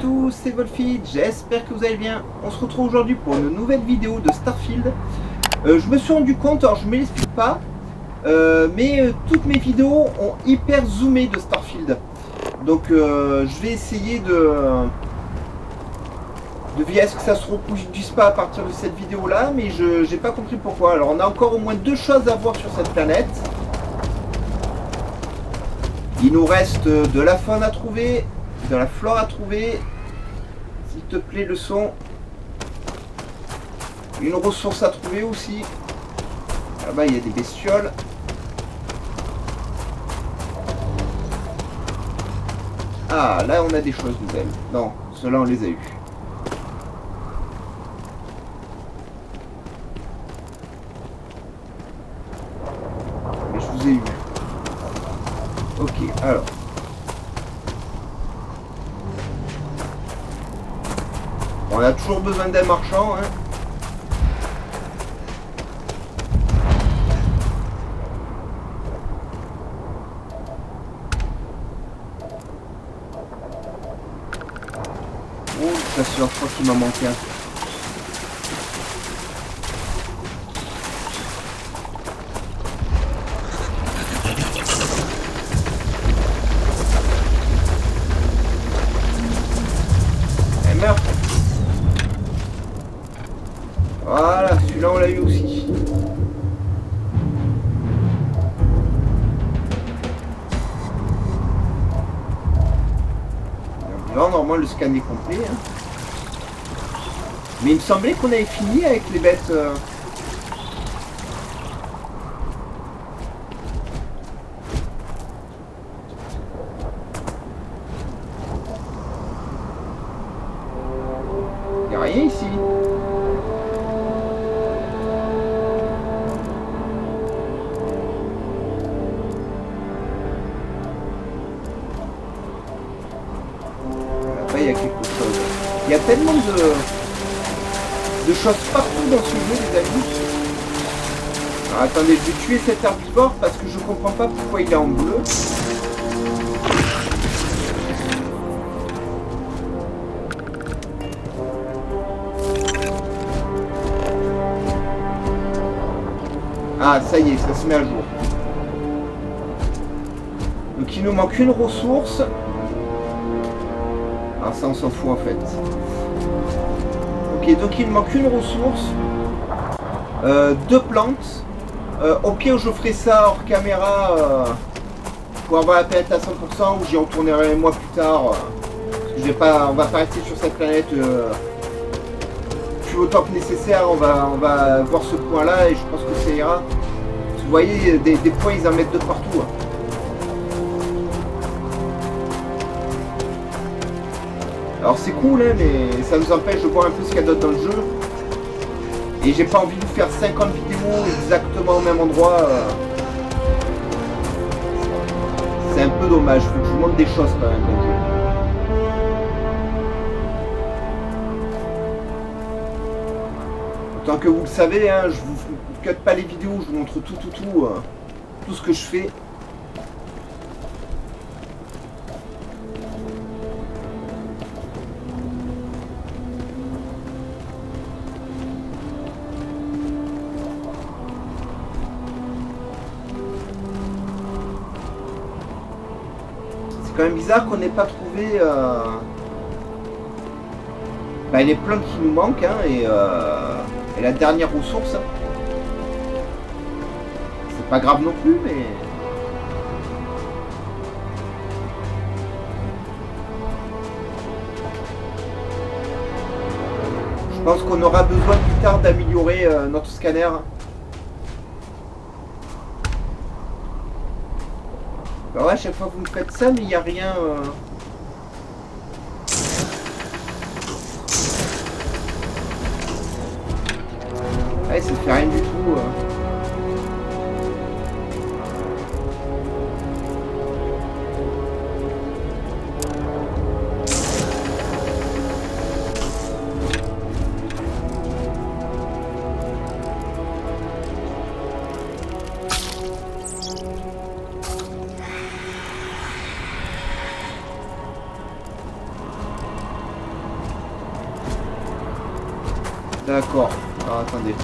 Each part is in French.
tous, c'est Wolfie, j'espère que vous allez bien. On se retrouve aujourd'hui pour une nouvelle vidéo de Starfield. Je me suis rendu compte, alors je ne m'explique pas, mais toutes mes vidéos ont hyper zoomé de Starfield. Donc je vais essayer de vérifier est-ce que ça se reproduise pas à partir de cette vidéo là, mais je n'ai pas compris pourquoi. Alors on a encore au moins deux choses à voir sur cette planète. Il nous reste de la faune à trouver, de la flore à trouver. S'il te plaît, le son. Une ressource à trouver aussi. Là-bas, il y a des bestioles. Ah, là, on a des choses nouvelles. Non, ceux-là, on les a eu. Mais je vous ai eu. Ok, alors. On a toujours besoin d'un marchand, hein. Oh, ça je crois qu'il m'en manquait un. Voilà, celui-là on l'a eu aussi. Là, normalement le scan est complet. Hein. Mais il me semblait qu'on avait fini avec les bêtes. Il n'y a rien ici. Il y a quelque chose. Il y a tellement de choses partout dans ce jeu, les amis. Alors, attendez, je vais tuer cet herbivore parce que je comprends pas pourquoi il est en bleu. Ah, ça y est, ça se met à jour. Donc il nous manque une ressource. Ah, ça on s'en fout en fait. Ok, donc il manque une ressource, deux plantes. Au pire je ferai ça hors caméra pour avoir la planète à 100% ou j'y retournerai moi plus tard. Parce que je vais pas, on va pas rester sur cette planète plus autant que nécessaire. On va voir ce point là et je pense que ça ira. Parce que vous voyez des points ils en mettent de partout. Hein. Alors c'est cool hein, mais ça nous empêche de voir un peu ce qu'il y a d'autre dans le jeu. Et j'ai pas envie de faire 50 vidéos exactement au même endroit. C'est un peu dommage, faut que je vous montre des choses quand même dans le jeu. Autant que vous le savez, hein, je vous cut pas les vidéos, je vous montre tout ce que je fais. C'est quand même bizarre qu'on n'ait pas trouvé les plantes qui nous manquent hein, et la dernière ressource. Hein. C'est pas grave non plus, mais je pense qu'on aura besoin plus tard d'améliorer notre scanner. Alors ouais, à chaque fois que vous me faites ça, mais il n'y a rien. Ouais, ça fait rien du tout. D'accord. Alors, attendez.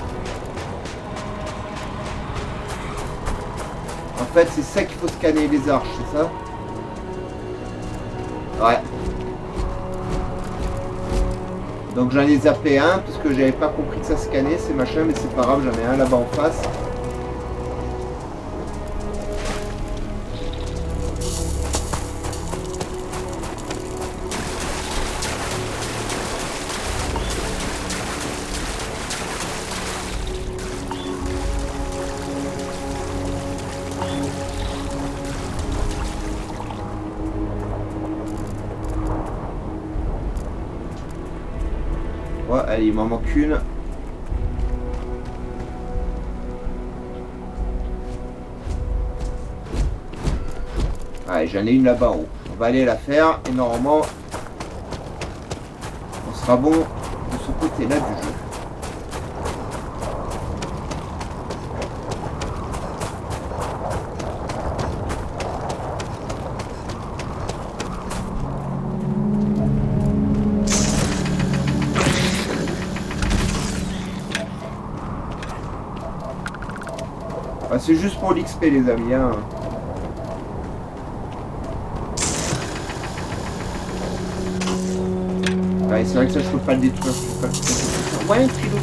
En fait, c'est ça qu'il faut scanner, les arches, c'est ça? Ouais. Donc j'en ai zappé un parce que j'avais pas compris que ça scannait ces machins, mais c'est pas grave, j'en ai un là-bas en face. Ouais, allez, il m'en manque une. Allez, j'en ai une là-bas en haut. On va aller la faire et normalement, on sera bon de ce côté-là du jeu. Ah, c'est juste pour l'XP les amis, hein. Ouais, c'est vrai que ça je peux pas le détruire, je peux pas le détruire. Ouais, kilo.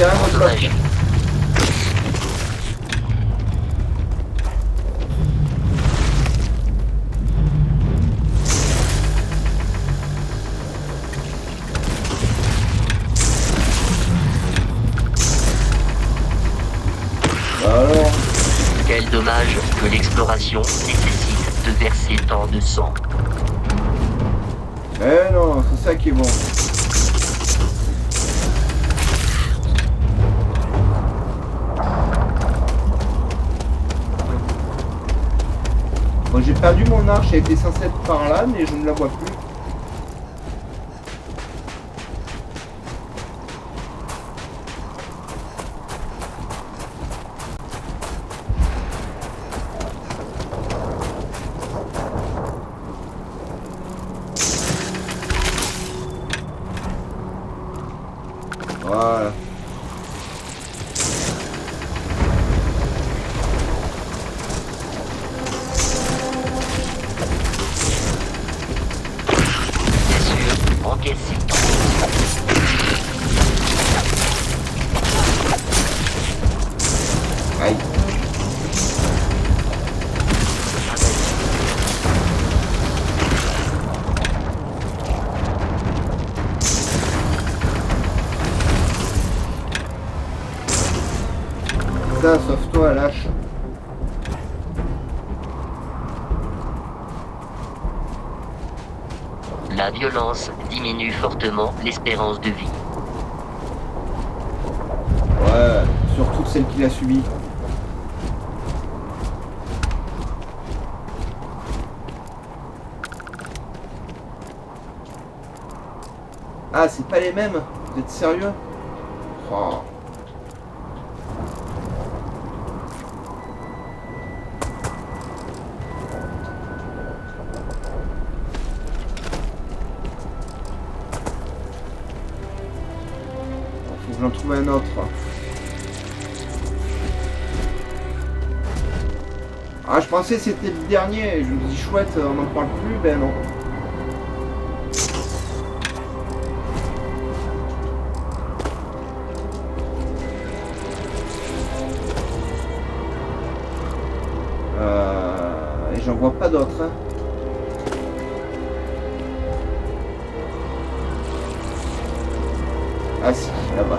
Endommagé. Alors, Quel dommage que l'exploration nécessite de verser tant de sang. eh non, c'est ça qui est bon. Bon, j'ai perdu mon arche, elle était censée être par là, mais je ne la vois plus. Voilà. Bien sûr, encaissé. Aïe. Ça, sauve-toi, lâche. La violence diminue fortement l'espérance de vie. Ouais, surtout celle qu'il a subie. Ah, c'est pas les mêmes? Vous êtes sérieux? Oh. Faut que j'en trouve un autre. Ah, je pensais que c'était le dernier. Je me dis chouette, on n'en parle plus. Ben non. Et j'en vois pas d'autres. Hein. Ah si, là-bas.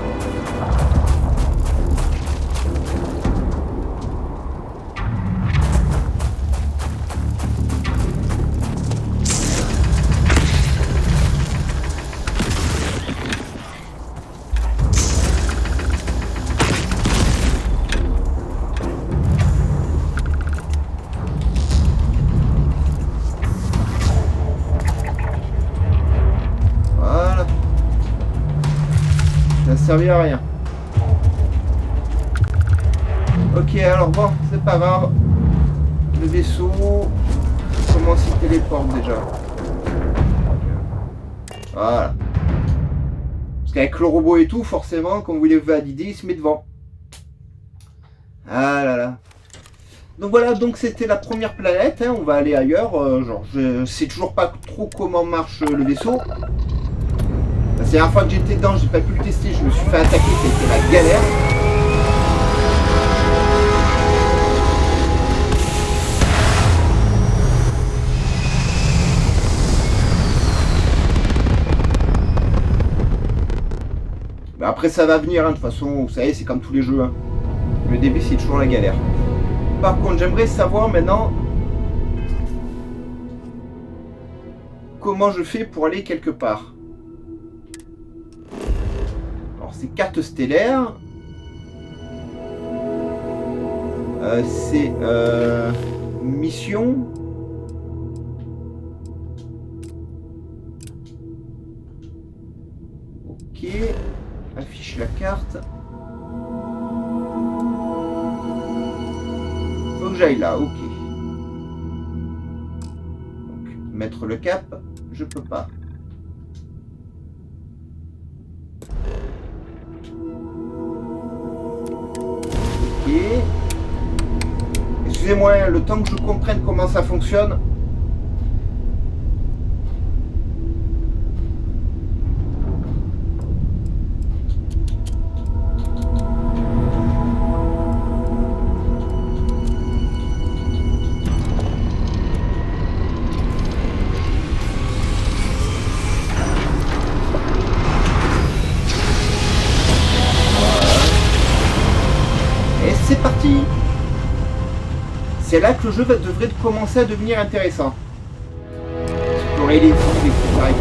servi à rien. Ok, alors bon, c'est pas grave. Le vaisseau, comment s'y téléporte déjà? Voilà. Parce qu'avec le robot et tout, forcément, quand vous voulez valider, il se met devant. Ah là là. Donc voilà, donc c'était la première planète, hein, on va aller ailleurs. Genre, je sais toujours pas trop comment marche le vaisseau. La dernière fois que j'étais dedans, j'ai pas pu le tester, je me suis fait attaquer, c'était la galère. Mais après ça va venir, hein, de toute façon, vous savez, c'est comme tous les jeux. Hein. Le début c'est toujours la galère. Par contre, j'aimerais savoir maintenant comment je fais pour aller quelque part. Alors, c'est carte stellaire. C'est mission. Ok. Affiche la carte. Faut que j'aille là, ok. Donc, mettre le cap, je peux pas. Ok. Excusez-moi, le temps que je comprenne comment ça fonctionne. C'est parti. C'est là que le jeu devrait commencer à devenir intéressant. Explorer les villes, etc., etc.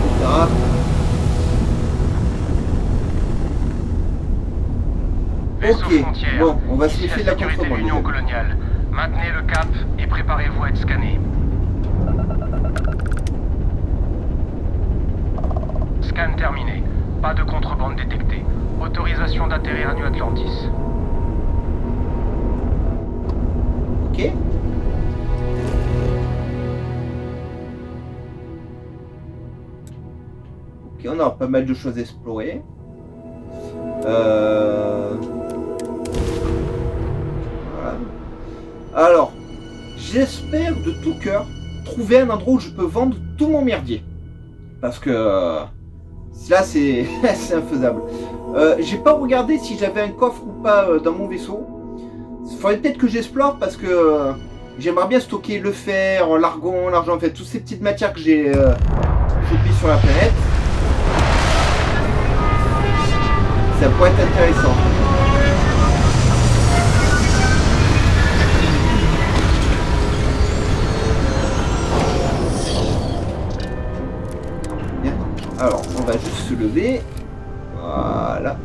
Ok, bon, on va se méfier de la contrebande. L'Union coloniale. Maintenez le cap et préparez-vous à être scanné. Scan terminé. Pas de contrebande détectée. Autorisation d'atterrir à New Atlantis. Ok. Ok, on aura pas mal de choses à explorer. Voilà. Alors, j'espère de tout cœur trouver un endroit où je peux vendre tout mon merdier. Parce que là, c'est infaisable. J'ai pas regardé si j'avais un coffre ou pas dans mon vaisseau. Il faudrait peut-être que j'explore parce que j'aimerais bien stocker le fer, l'argon, l'argent, en fait, toutes ces petites matières que j'ai chopées sur la planète. Ça pourrait être intéressant. Bien. Alors, on va juste se lever. Voilà.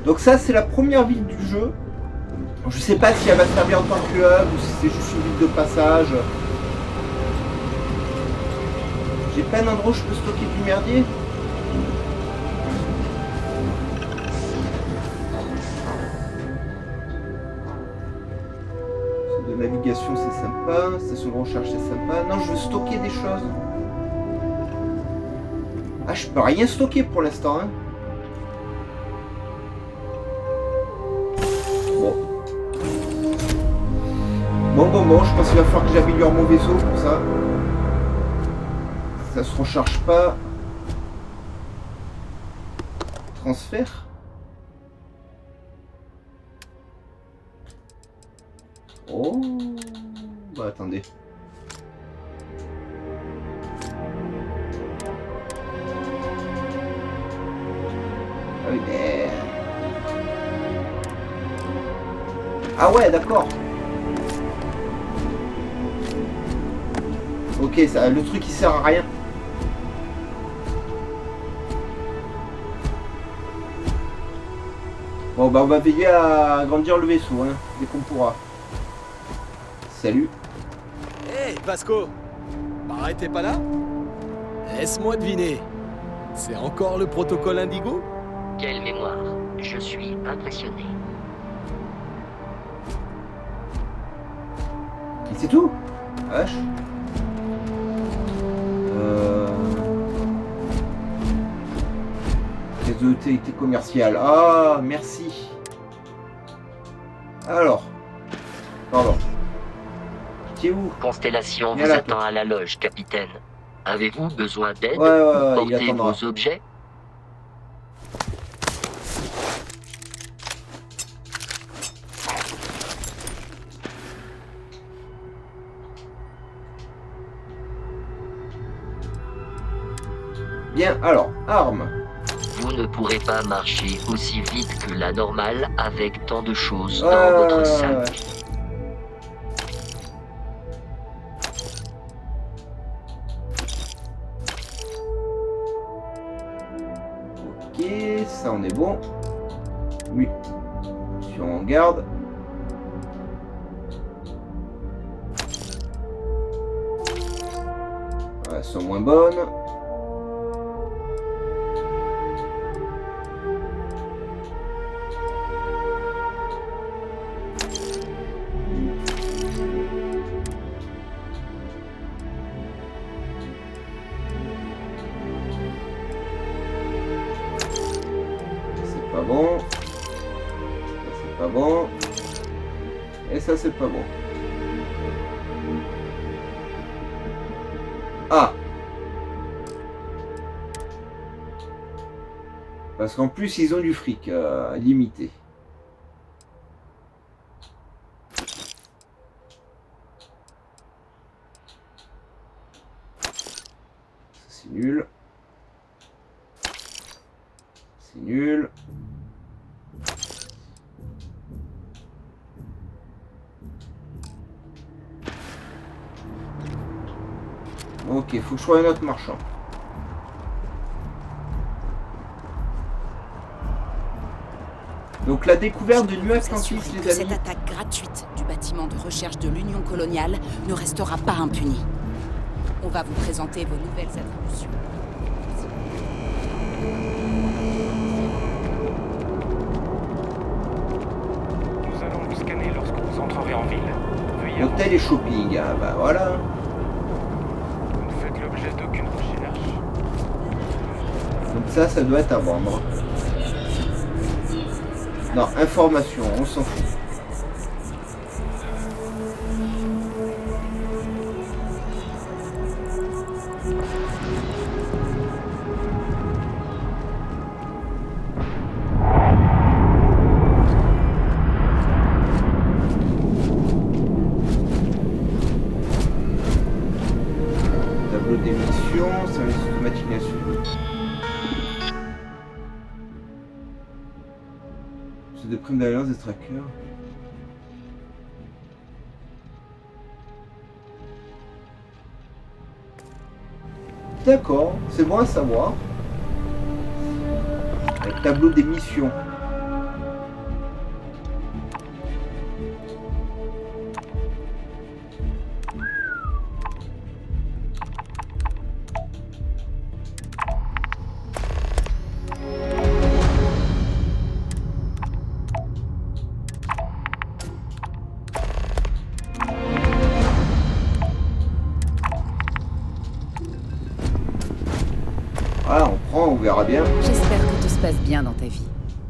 Donc ça, c'est la première ville du jeu. Je sais pas si elle va servir en tant que hub ou si c'est juste une ville de passage. J'ai pas un endroit où je peux stocker du merdier. C'est de navigation, c'est sympa. Station de recherche, c'est sympa. Non, je veux stocker des choses. Ah, je peux rien stocker pour l'instant, hein. Bon, je pense qu'il va falloir que j'améliore mon vaisseau pour ça. Ça se recharge pas. Transfert. Oh, bah attendez. Ah oui, mais... Ah ouais, d'accord. Ok, ça, le truc il sert à rien. Bon bah on va veiller à agrandir le vaisseau, hein, dès qu'on pourra. Salut. Hey Vasco, pareil t'es pas là? Laisse-moi deviner. C'est encore le protocole Indigo? Quelle mémoire. Je suis impressionné. Et c'est tout. Vache. Les autorités commerciales. Ah, merci. Alors. Pardon. Tu es où? Constellation Viens vous là, attend à la loge, capitaine. Avez-vous besoin d'aide Ouais, pour il porter attendra. vos objets? Bien, alors, armes. Vous ne pourrez pas marcher aussi vite que la normale avec tant de choses Ouais, dans votre ouais, sac. ouais. Ok, ça on est bon. Oui. Je suis en garde. Ouais, elles sont moins bonnes. C'est pas bon. Ça c'est pas bon. Et ça c'est pas bon. Ah! Parce qu'en plus ils ont du fric limité. C'est nul. C'est nul. Ok, faut que je trouve un autre marchand. Donc la découverte de New Atlantis, que les cette amis. attaque gratuite du bâtiment de recherche de l'Union coloniale ne restera pas impunie. On va vous présenter vos nouvelles attributions. Nous allons vous scanner lorsque vous entrerez en ville. Veuillez Hôtel et shopping, ah bah voilà. Vous ne faites l'objet d'aucune recherche. Donc ça doit être à vendre. Non, information, on s'en fout. Tableau d'émission, service automatique à suivre. C'est des primes d'alliance des trackers. D'accord, c'est bon à savoir. Le tableau des missions. Voilà, on prend, on verra bien. J'espère que tout se passe bien dans ta vie.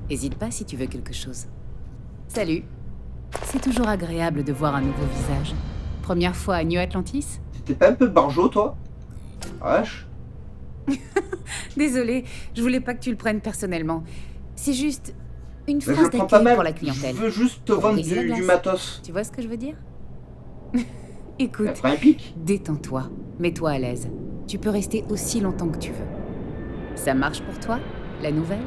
Hésite pas si tu veux quelque chose. Salut. C'est toujours agréable de voir un nouveau visage. Première fois à New Atlantis? T'étais pas un peu barjot, toi? Vache. Désolée, je voulais pas que tu le prennes personnellement. C'est juste une Mais je phrase le prends pas d'accueil mal. pour la clientèle. Je veux juste te Pour vendre briser la du glace. matos. Tu vois ce que je veux dire? Écoute, Après un pic. détends-toi, mets-toi à l'aise. Tu peux rester aussi longtemps que tu veux. Ça marche pour toi, la nouvelle?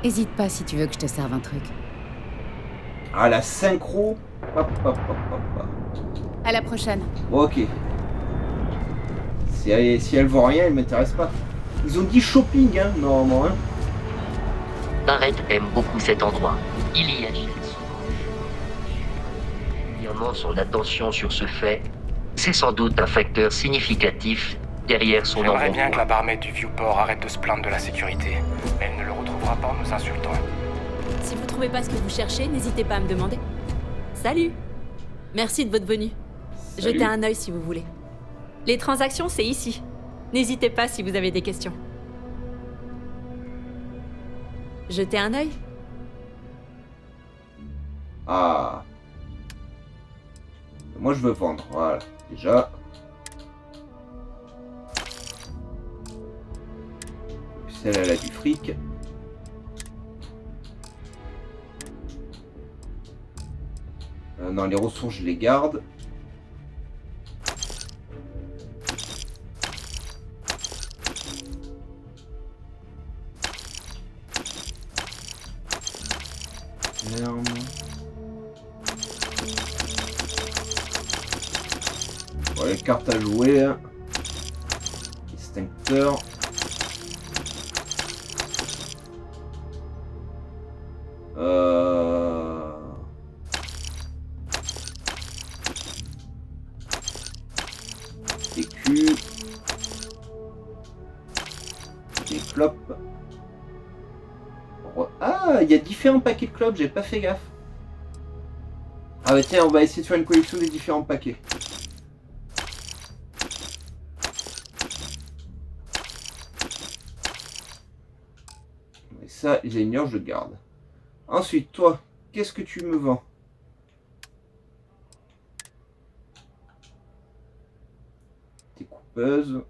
Hésite pas si tu veux que je te serve un truc. Ah, la synchro. Hop, hop, hop, hop, hop. À la prochaine. Bon, ok. Si elle voit rien, elle m'intéresse pas. Ils ont dit shopping, hein, normalement, hein. Barrett aime beaucoup cet endroit. Il y achète souvent son attention sur ce fait. C'est sans doute un facteur significatif derrière son J'aimerais bien que embonpoint. la barmaid du Viewport arrête de se plaindre de la sécurité. Elle ne le retrouvera frappant, nous insultant. Si vous trouvez pas ce que vous cherchez, n'hésitez pas à me demander. Salut! Merci de votre venue. Salut. Jetez un œil si vous voulez. Les transactions, c'est ici. N'hésitez pas si vous avez des questions. Jetez un œil? Ah. Moi je veux vendre, voilà, déjà. Celle elle a du fric. Non, les ressources je les garde. Ferme. Bon, les cartes à jouer. Hein. Extincteur. Des culs. Des clopes. Ah, il y a différents paquets de clopes, j'ai pas fait gaffe. Ah bah tiens, on va essayer de faire une collection des différents paquets. Et ça, les aligneurs, je garde. Ensuite, toi, qu'est-ce que tu me vends? Tes coupeuses.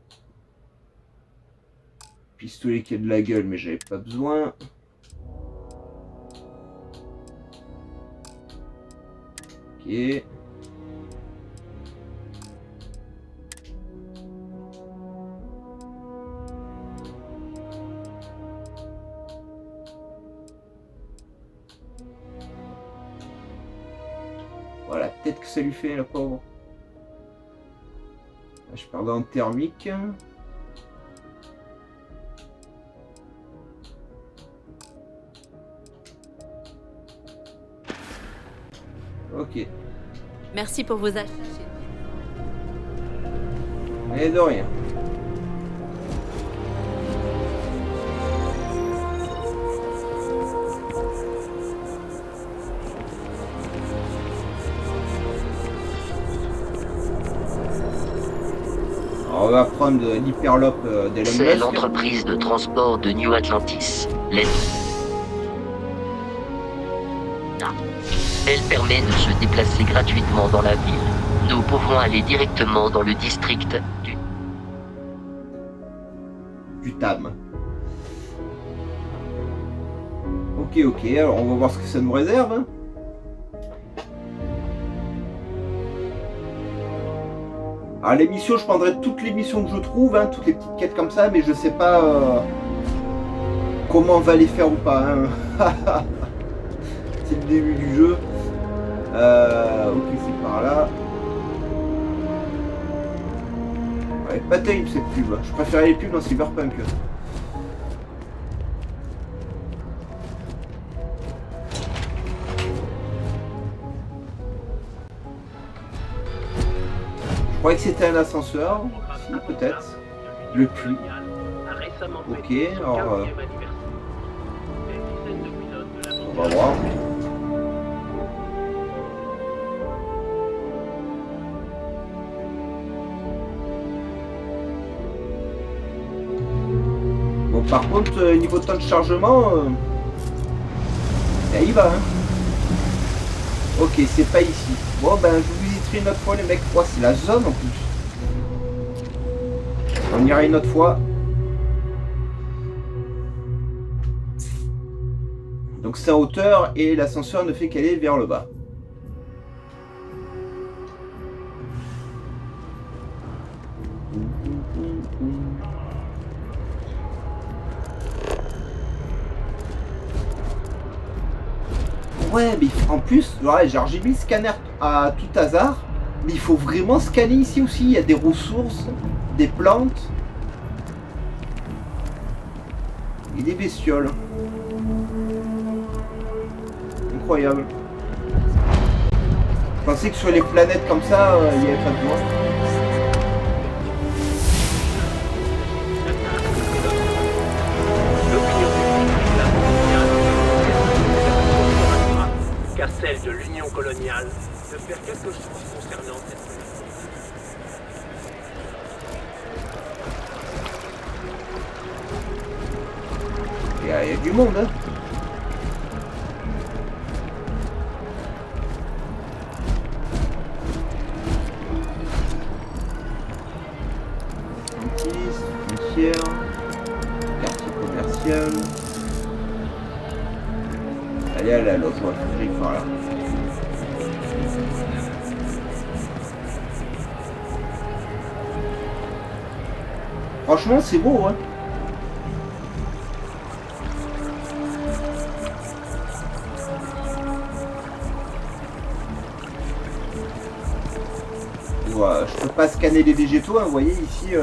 Pistolet qui a de la gueule, mais j'avais pas besoin. Ok. Voilà, peut-être que ça lui fait la pauvre. Là, je perdais en thermique. Ok. Merci pour vos achats. Et de rien. Alors, on va prendre l'hyperlope d'Elon C'est Musk. l'entreprise de transport de New Atlantis. Elle permet de se déplacer gratuitement dans la ville. Nous pouvons aller directement dans le district Du TAM. Ok, ok, alors on va voir ce que ça nous réserve. Hein. Alors les missions, je prendrai toutes les missions que je trouve, hein, toutes les petites quêtes comme ça, mais je sais pas comment on va les faire ou pas. Hein. C'est le début du jeu. Ok, c'est par là. Ouais, pas terrible cette pub. Je préférais les pubs dans Cyberpunk. Je croyais que c'était un ascenseur. Si, peut-être. Le puits. Ok, alors... on va voir. Bon, par contre, niveau temps de chargement, ça y va. Hein. Ok, c'est pas ici. Bon, ben, je vous visiterai une autre fois, les mecs. Oh, c'est la zone en plus. On ira une autre fois. Donc c'est en hauteur et l'ascenseur ne fait qu'aller vers le bas. Ouais, mais en plus, ouais, genre j'ai mis le scanner à tout hasard, mais il faut vraiment scanner ici aussi. Il y a des ressources, des plantes et des bestioles. Incroyable. Je pensais que sur les planètes comme ça, il n'y avait pas de besoin. L'opinion publique il y a du monde, hein. Frontière, quartier commercial. Allez à la loge, ouais, faut que j'aille par là. Franchement, c'est beau, hein. Voilà, je peux pas scanner les végétaux, hein, vous voyez ici.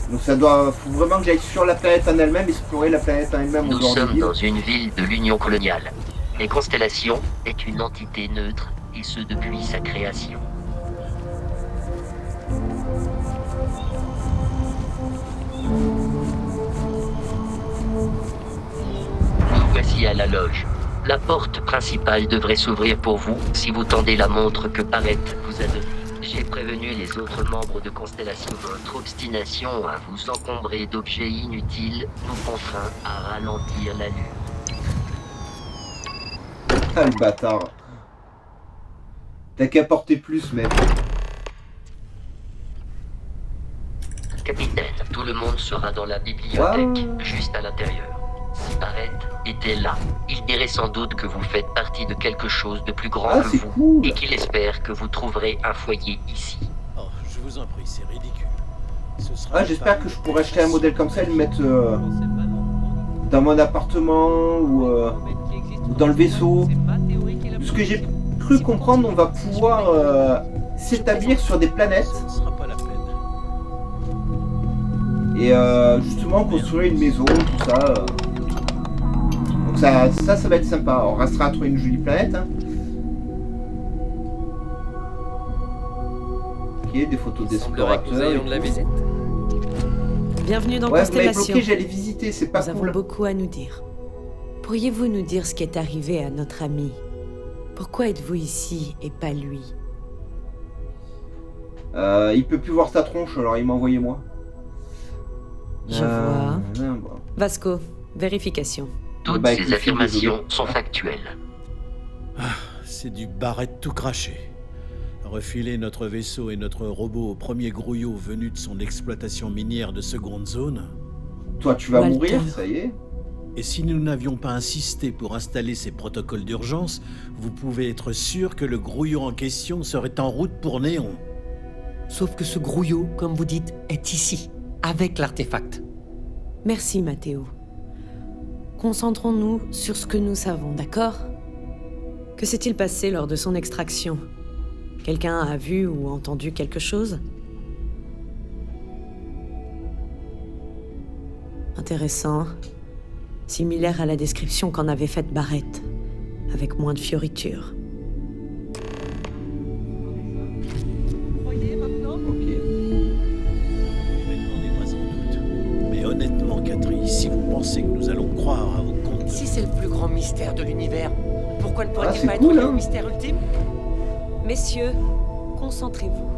Donc ça doit, faut vraiment que j'aille sur la planète en elle-même, explorer la planète en elle-même. Nous sommes dans une ville de l'Union coloniale. Les constellations est une entité neutre, et ce depuis sa création. Nous voici à la loge. La porte principale devrait s'ouvrir pour vous si vous tendez la montre que Barrett vous a donnée. J'ai prévenu les autres membres de Constellation. Votre obstination à vous encombrer d'objets inutiles nous contraint à ralentir l'allure. Ah le bâtard. T'as qu'à porter plus, mec. Capitaine, tout le monde sera dans la bibliothèque, juste à l'intérieur. Si Barrett était là, il dirait sans doute que vous faites partie de quelque chose de plus grand que vous, cool. et qu'il espère que vous trouverez un foyer ici. Oh, je vous en prie, c'est ridicule. Ce sera Ah, j'espère que je pourrai acheter un modèle comme ça et le mettre dans mon appartement ou dans le vaisseau. De ce que j'ai cru comprendre, on va pouvoir s'établir sur des planètes Ce sera pas la peine. et justement construire une maison, tout ça. Donc ça va être sympa. On restera à trouver une jolie planète. Hein. Ok, des photos d'explorateurs. de la visite. Bienvenue dans Ouais, vous m'avez Constellation. bloqué, j'allais visiter, c'est pas Nous avons cool. beaucoup à nous dire. Pourriez-vous nous dire ce qui est arrivé à notre ami? Pourquoi êtes-vous ici et pas lui? Il peut plus voir ta tronche, alors il m'a envoyé moi. Je vois. Bon. Vasco, vérification. Toutes Bah, ces écoute, affirmations désolé. sont factuelles. C'est du Barrett tout craché. Refiler notre vaisseau et notre robot au premier grouillot venu de son exploitation minière de seconde zone. Toi, tu vas Walter. mourir, ça y est. Et si nous n'avions pas insisté pour installer ces protocoles d'urgence, vous pouvez être sûr que le grouillot en question serait en route pour Néon. Sauf que ce grouillot, comme vous dites, est ici, avec l'artefact. Merci, Mathéo. Concentrons-nous sur ce que nous savons, d'accord? Que s'est-il passé lors de son extraction? Quelqu'un a vu ou entendu quelque chose? Intéressant. Similaire à la description qu'en avait faite Barrett, avec moins de fioritures. Ok. L'événement n'est pas en doute. Mais honnêtement, Catherine, si vous pensez que nous allons croire à vos contes... Si c'est le plus grand mystère de l'univers, pourquoi ne pourrait-il c'est pas cool, être lié hein. au mystère ultime? Messieurs, concentrez-vous.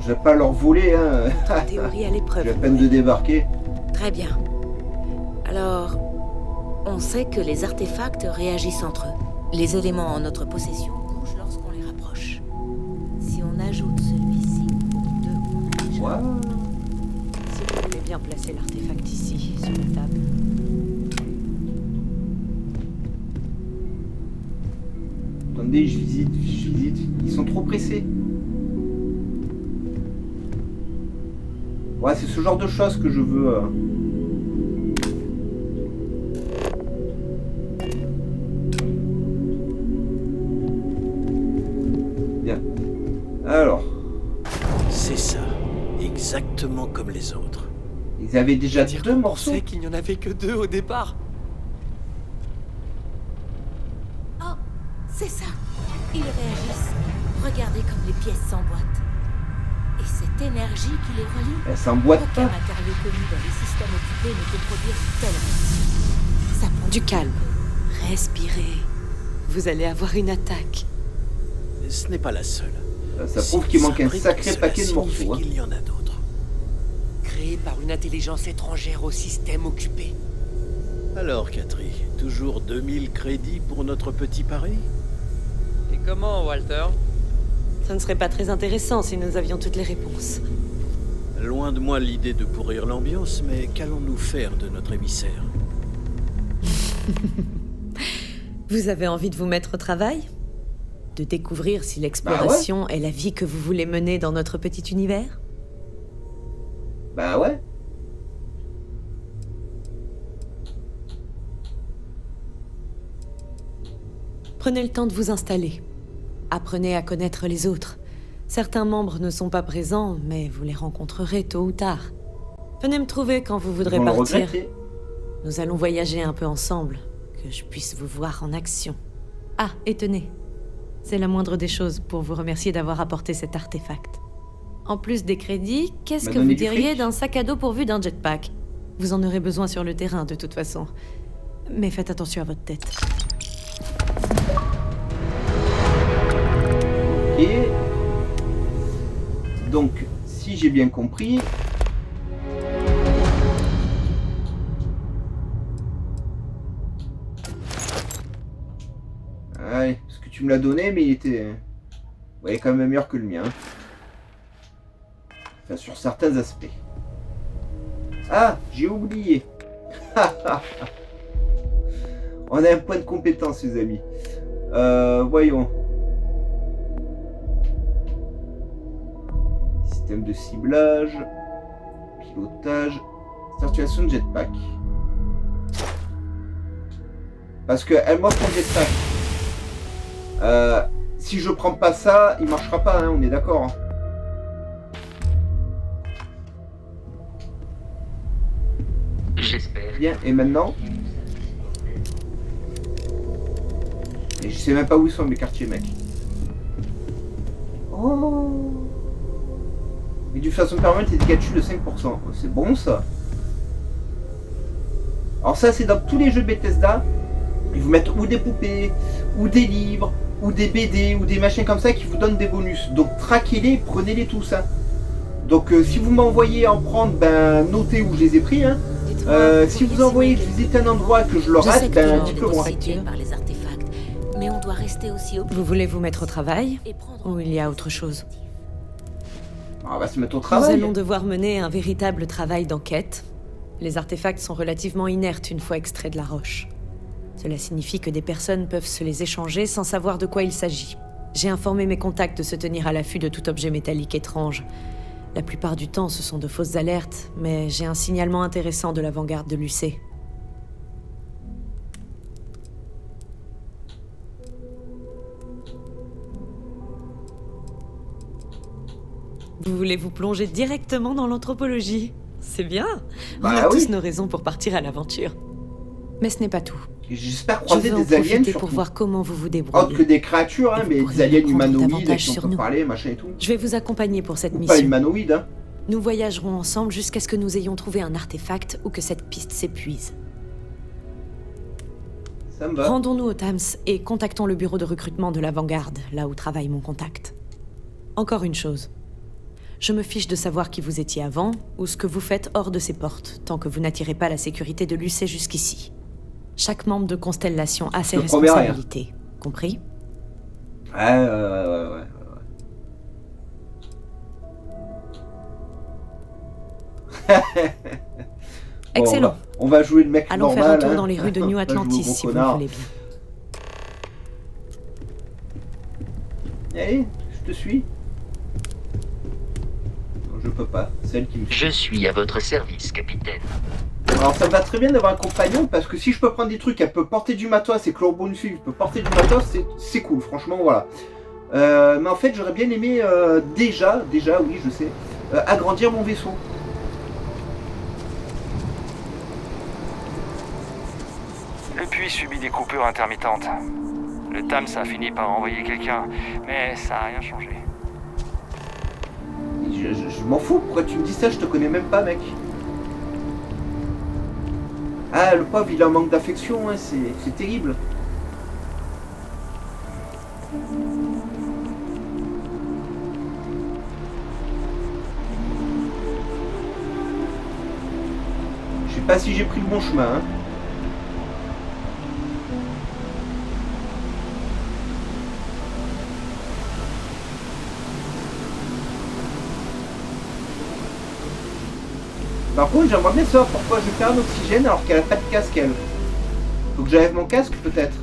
Je vais pas leur voler, hein. Théorie à l'épreuve. J'ai la peine de débarquer. Très bien. Alors, on sait que les artefacts réagissent entre eux. Les éléments en notre possession bougent lorsqu'on les rapproche. Si on ajoute celui-ci aux deux qu'on a déjà, Ouais. Si vous voulez bien placer l'artefact ici, sur la table. Attendez, je visite. Ils sont trop pressés. Ouais, c'est ce genre de choses que je veux. Bien. Alors, C'est ça, exactement comme les autres. ils avaient déjà Dire deux qu'on morceaux. pensait qu'il n'y en avait que 2 au départ. Oh, c'est ça. Ils réagissent. Regardez comme les pièces s'emboîtent. Et cette énergie qui les relie, Elles s'emboîtent aucun pas. matériau connu dans les systèmes occupés ne peut produire une telle réaction. Ça prend Du calme. Respirez. Vous allez avoir une attaque. Ce n'est pas la seule. Ça Si prouve qu'il ils manque un s'abritent, sacré cela paquet de signifie morceaux. Hein. qu'il y en a d'autres. Créé par une intelligence étrangère au système occupé. Alors, Cathy, toujours 2000 crédits pour notre petit pari? Et comment, Walter? Ça ne serait pas très intéressant si nous avions toutes les réponses. Loin de moi l'idée de pourrir l'ambiance, mais qu'allons-nous faire de notre émissaire? Vous avez envie de vous mettre au travail? De découvrir si l'exploration est la vie que vous voulez mener dans notre petit univers? Bah ouais. Prenez le temps de vous installer. Apprenez à connaître les autres. Certains membres ne sont pas présents, mais vous les rencontrerez tôt ou tard. Venez me trouver quand vous voudrez Ils vont le partir. regretter. Nous allons voyager un peu ensemble, que je puisse vous voir en action. Ah, et tenez. C'est la moindre des choses pour vous remercier d'avoir apporté cet artefact. En plus des crédits, qu'est-ce M'a que donné vous du diriez fric. d'un sac à dos pourvu d'un jetpack? Vous en aurez besoin sur le terrain de toute façon. Mais faites attention à votre tête. Ok. Donc, si j'ai bien compris... Allez, parce que tu me l'as donné, mais il était... Ouais, quand même meilleur que le mien. Enfin, sur certains aspects. Ah, j'ai oublié. On a un point de compétence, les amis. Voyons. Système de ciblage. Pilotage. Situation de jetpack. Parce que elle m'offre un jetpack. Si je prends pas ça, il marchera pas, hein, on est d'accord. Hein. J'espère. Bien, et maintenant? Et je sais même pas où ils sont mes quartiers, mec. Oh! Mais d'une façon permanente, les dégâts de 5%. C'est bon ça. Alors ça, c'est dans tous les jeux Bethesda. Ils vous mettent ou des poupées, ou des livres, ou des BD, ou des machins comme ça qui vous donnent des bonus. Donc traquez-les, prenez-les tous. Hein. Donc si vous m'envoyez en prendre, ben notez où je les ai pris. Hein. Si vous envoyez que je visite un endroit que je le Je rate, sais que ben tout le dites-le monde moi. est fasciné par les artefacts, mais on doit rester aussi Vous voulez vous mettre au travail? et prendre Ou il y a autre chose? On va se mettre au Nous travail. allons devoir mener un véritable travail d'enquête. Les artefacts sont relativement inertes une fois extraits de la roche. Cela signifie que des personnes peuvent se les échanger sans savoir de quoi il s'agit. J'ai informé mes contacts de se tenir à l'affût de tout objet métallique étrange. La plupart du temps, ce sont de fausses alertes, mais j'ai un signalement intéressant de l'avant-garde de l'UC. Vous voulez vous plonger directement dans l'anthropologie? C'est bien. Bah On a oui. tous nos raisons pour partir à l'aventure. Mais ce n'est pas tout. J'espère Je croiser veux en des aliens profiter surtout. pour voir comment vous vous Autre débrouillez. que des créatures, hein, Et vous mais pourriez des aliens prendre humanoïdes davantage qui sur on peut nous. parler, machin et tout. Je vais vous accompagner pour cette Ou pas mission. humanoïde, hein. Nous voyagerons ensemble jusqu'à ce que nous ayons trouvé un artefact ou que cette piste s'épuise. Ça me va. Rendons-nous au Tams et contactons le bureau de recrutement de l'avant-garde, là où travaille mon contact. Encore une chose. Je me fiche de savoir qui vous étiez avant ou ce que vous faites hors de ces portes, tant que vous n'attirez pas la sécurité de l'UC jusqu'ici. Chaque membre de Constellation a ses te promets rien. responsabilités. Compris? Ouais. Bon, Excellent. on va jouer le mec Allons normal. faire un tour hein. dans les rues de On va New jouer au Atlantis gros si vous le connard. voulez bien. Allez, je te suis. Non, je peux pas, c'est elle qui me suit. Je suis à votre service, capitaine. Alors ça me va très bien d'avoir un compagnon parce que si je peux prendre des trucs, elle peut porter du matos et que leur bonus je peux porter du matos, c'est cool, franchement, voilà. Mais en fait, j'aurais bien aimé déjà, oui, je sais, agrandir mon vaisseau. Le puits subit des coupures intermittentes. Le TAMS a fini par envoyer quelqu'un, mais ça n'a rien changé. Je m'en fous, pourquoi tu me dis ça? Je te connais même pas, mec. Ah, le pauvre, il a un manque d'affection, hein, c'est terrible. Je sais pas si j'ai pris le bon chemin, hein. Par contre, j'aimerais bien savoir pourquoi je perds l'oxygène alors qu'elle a pas de casque, elle. Faut que j'enlève mon casque, peut-être.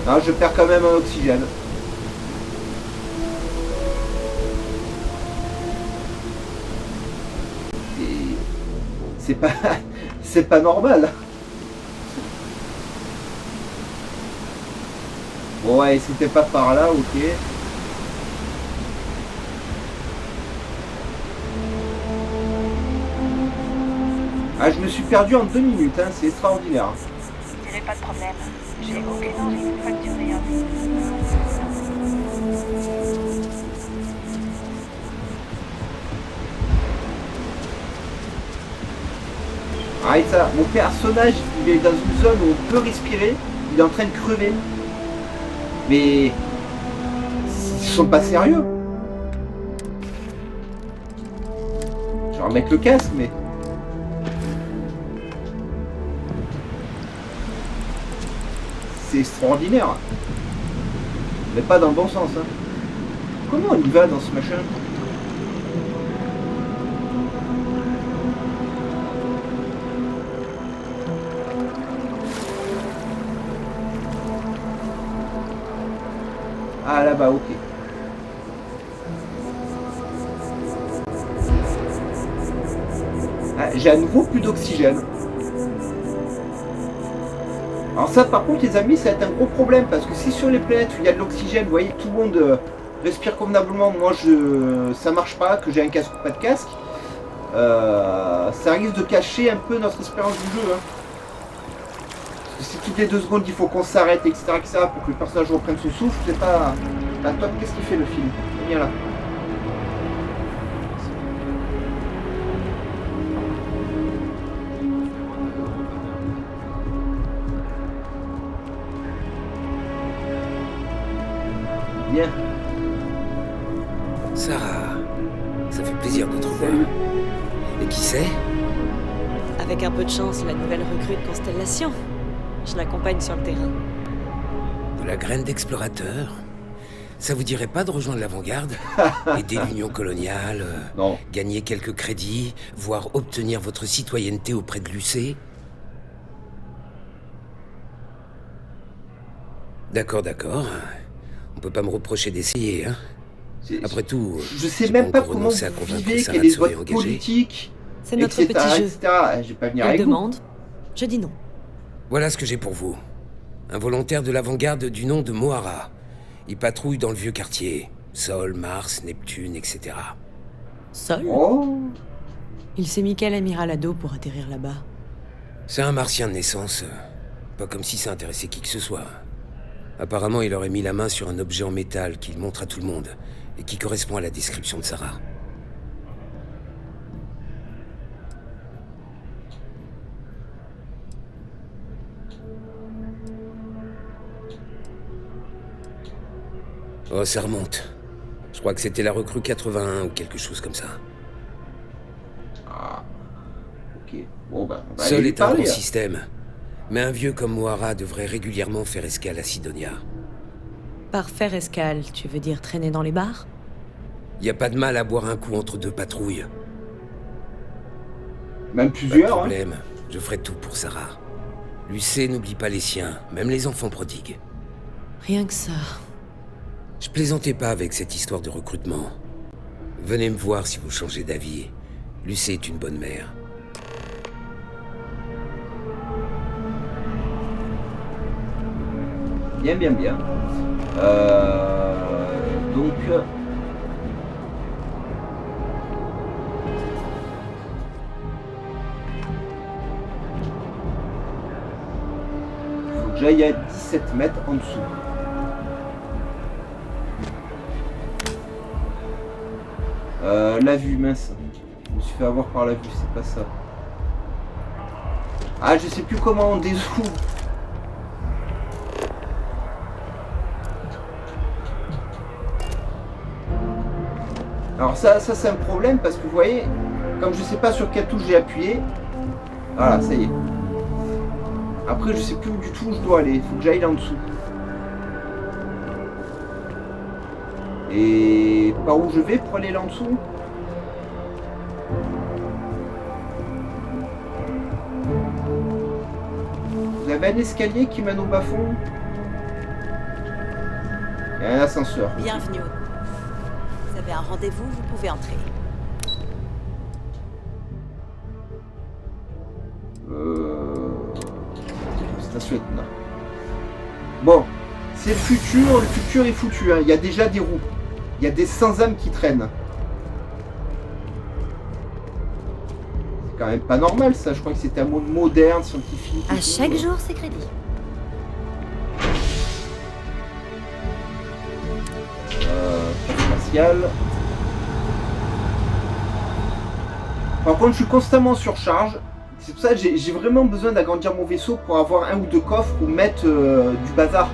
Non, je perds quand même un oxygène. C'est pas... c'est pas normal. Bon ouais, c'était pas par là, ok. Ah, je me suis perdu en 2 minutes, hein, c'est extraordinaire. Je dirais pas de problème. J'ai aucune envie de facturer un peu. Ah, et ça, mon personnage, il est dans une zone où on peut respirer, il est en train de crever. Mais... ils sont pas sérieux. Je vais remettre le casque, mais... c'est extraordinaire. Mais pas dans le bon sens, hein. Comment on y va dans ce machin? Ah là-bas, ok. Ah, j'ai à nouveau plus d'oxygène. Alors ça par contre les amis, ça va être un gros problème parce que si sur les planètes où il y a de l'oxygène, vous voyez, tout le monde respire convenablement, moi ça marche pas, que j'ai un casque ou pas de casque, ça risque de cacher un peu notre expérience du jeu. Hein. Parce que si toutes les 2 secondes il faut qu'on s'arrête, etc., pour que le personnage reprenne son souffle, c'est pas top. Qu'est-ce qu'il fait le film? Viens là. Bien. Sarah, ça fait plaisir de te revoir. Salut. Et qui c'est? Avec un peu de chance, la nouvelle recrue de Constellation. Je l'accompagne sur le terrain. De la graine d'explorateur? Ça vous dirait pas de rejoindre l'avant-garde? Aider l'Union coloniale? Non. Gagner quelques crédits? Voire obtenir votre citoyenneté auprès de l'UC? D'accord. On peut pas me reprocher d'essayer, hein? Après tout, je sais j'ai même pas encore comment renoncé à vous convaincre vivez, Sarah quel est de se votre réengager. politique, C'est notre etc., petit jeu. etc. Je vais pas venir Elle avec vous. demande, je dis non. Voilà ce que j'ai pour vous. Un volontaire de l'avant-garde du nom de Mohara. Il patrouille dans le vieux quartier. Sol, Mars, Neptune, etc. Sol? Oh. Il s'est mis quel amiral à dos pour atterrir là-bas? C'est un martien de naissance. Pas comme si ça intéressait qui que ce soit. Apparemment, il aurait mis la main sur un objet en métal qu'il montre à tout le monde, et qui correspond à la description de Sarah. Oh, ça remonte. Je crois que c'était la recrue 81 ou quelque chose comme ça. Ah. Ok. Bon bah, on va Sol aller lui est un parler, bon hein. système. Mais un vieux comme Mohara devrait régulièrement faire escale à Sidonia. Par faire escale, tu veux dire traîner dans les bars? Y a pas de mal à boire un coup entre 2 patrouilles. Même Pas de plusieurs, hein. problème, je ferai tout pour Sarah. L'UC n'oublie pas les siens, même les enfants prodigues. Rien que ça. Je plaisantais pas avec cette histoire de recrutement. Venez me voir si vous changez d'avis. L'UC est une bonne mère. Bien. Donc... faut que j'aille à 17 mètres en dessous. La vue, mince. Je me suis fait avoir par la vue, c'est pas ça. Ah, je sais plus comment on dézoome. Alors ça c'est un problème parce que vous voyez, comme je sais pas sur quelle touche j'ai appuyé, voilà, ça y est. Après, je sais plus du tout où je dois aller. Il faut que j'aille là en dessous. Et par où je vais pour aller là en dessous? Vous avez un escalier qui mène au bas-fond? Il y a un ascenseur. Bienvenue. Vous avez un rendez-vous, vous pouvez entrer. Station Etna. Bon, c'est le futur est foutu. Hein. Il y a déjà des roues. Il y a des sans-âmes qui traînent. C'est quand même pas normal ça. Je crois que c'était un mode moderne, scientifique. À chaque jour, c'est crédit. Spatial. Par contre, je suis constamment sur charge. C'est pour ça que j'ai vraiment besoin d'agrandir mon vaisseau pour avoir un ou deux coffres ou mettre du bazar.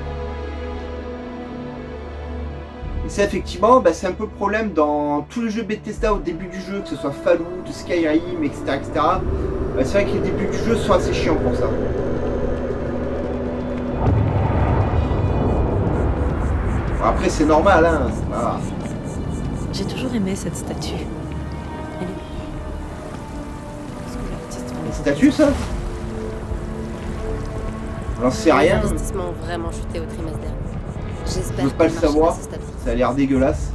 Et ça, effectivement, bah, c'est un peu le problème dans tous les jeux Bethesda au début du jeu, que ce soit Fallout, Skyrim, etc. etc. Bah, c'est vrai que les débuts du jeu sont assez chiants pour ça. Bon, après, c'est normal, hein. Voilà. J'ai toujours aimé cette statue. Statut ça? J'en sais rien. Les investissements ont vraiment chuté au trimestre dernier. Je J'espère veux que pas le marché savoir. va se stabiliser. Ça a l'air dégueulasse.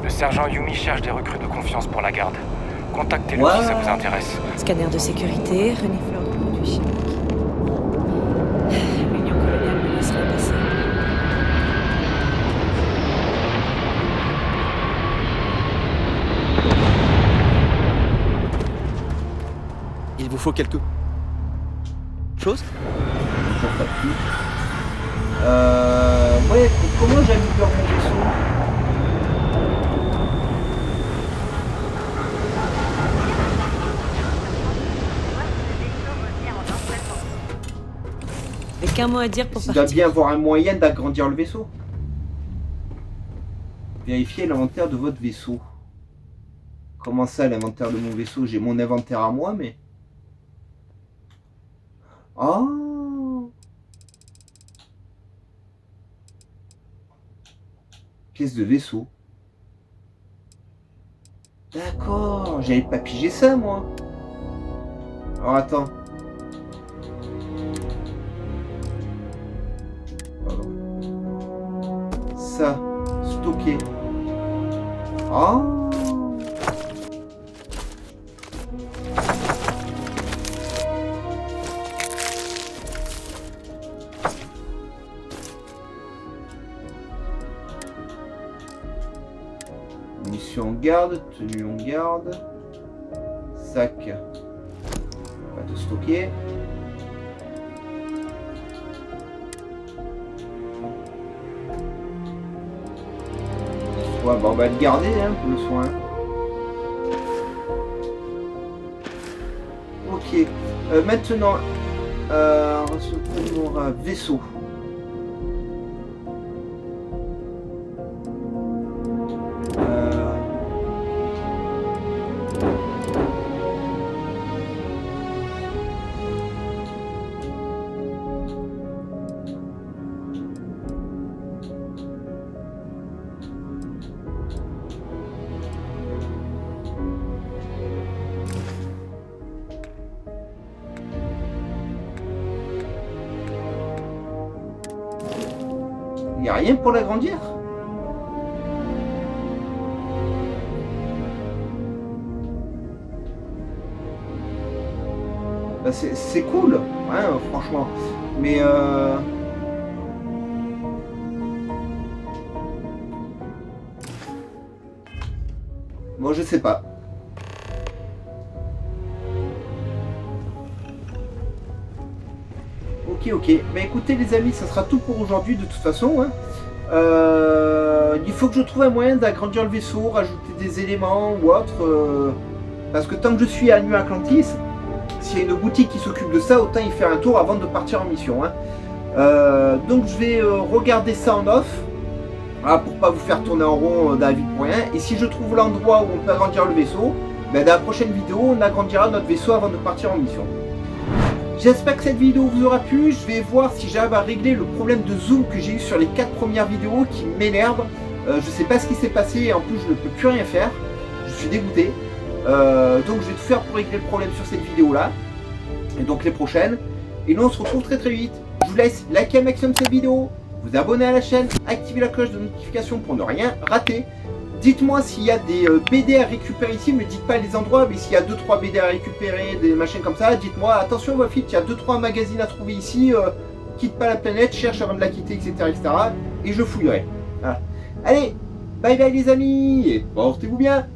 Le sergent Yumi cherche des recrues de confiance pour la garde. Contactez-le Ouais. si ça vous intéresse. Scanner de sécurité, renifleur de produits chimiques. L'Union coloniale me laisserait passer. Il vous faut quelque chose? Toujours pas dessus. Ouais, comment j'améliore mon vaisseau? Avec qu'un mot à dire pour Il doit partir. bien avoir un moyen d'agrandir le vaisseau. Vérifiez l'inventaire de votre vaisseau. Comment ça, l'inventaire de mon vaisseau? J'ai mon inventaire à moi, mais... Oh! Pièce de vaisseau. D'accord, j'avais pas pigé ça, moi. Alors, attends. Pardon. Ça, stocké. Oh! Munitions en garde, tenue en garde, sac, pas de stocker. Ouais, bah on va le garder hein, pour le soin. Ok, maintenant, recevoir vaisseau. Il n'y a rien pour l'agrandir. Bah c'est cool, hein, franchement. Mais bon, je sais pas. Ok. Bah écoutez les amis, ça sera tout pour aujourd'hui de toute façon. Hein. Il faut que je trouve un moyen d'agrandir le vaisseau, rajouter des éléments ou autre. Parce que tant que je suis à New Atlantis, s'il y a une boutique qui s'occupe de ça, autant y faire un tour avant de partir en mission. Hein. Donc je vais regarder ça en off. Voilà, pour pas vous faire tourner en rond dans la ville pour rien. Et si je trouve l'endroit où on peut agrandir le vaisseau, ben dans la prochaine vidéo, on agrandira notre vaisseau avant de partir en mission. J'espère que cette vidéo vous aura plu. Je vais voir si j'arrive à régler le problème de zoom que j'ai eu sur les 4 premières vidéos qui m'énerve. Je sais pas ce qui s'est passé et en plus je ne peux plus rien faire. Je suis dégoûté. Donc je vais tout faire pour régler le problème sur cette vidéo là. Et donc les prochaines. Et nous on se retrouve très vite. Je vous laisse liker un maximum cette vidéo, vous abonner à la chaîne, activer la cloche de notification pour ne rien rater. Dites-moi s'il y a des BD à récupérer ici, me dites pas les endroits, mais s'il y a 2-3 BD à récupérer, des machins comme ça, dites-moi, attention Wafit, il y a 2-3 magazines à trouver ici, quitte pas la planète, cherche avant de la quitter, etc. Et je fouillerai. Voilà. Allez, bye bye les amis, et portez-vous bien.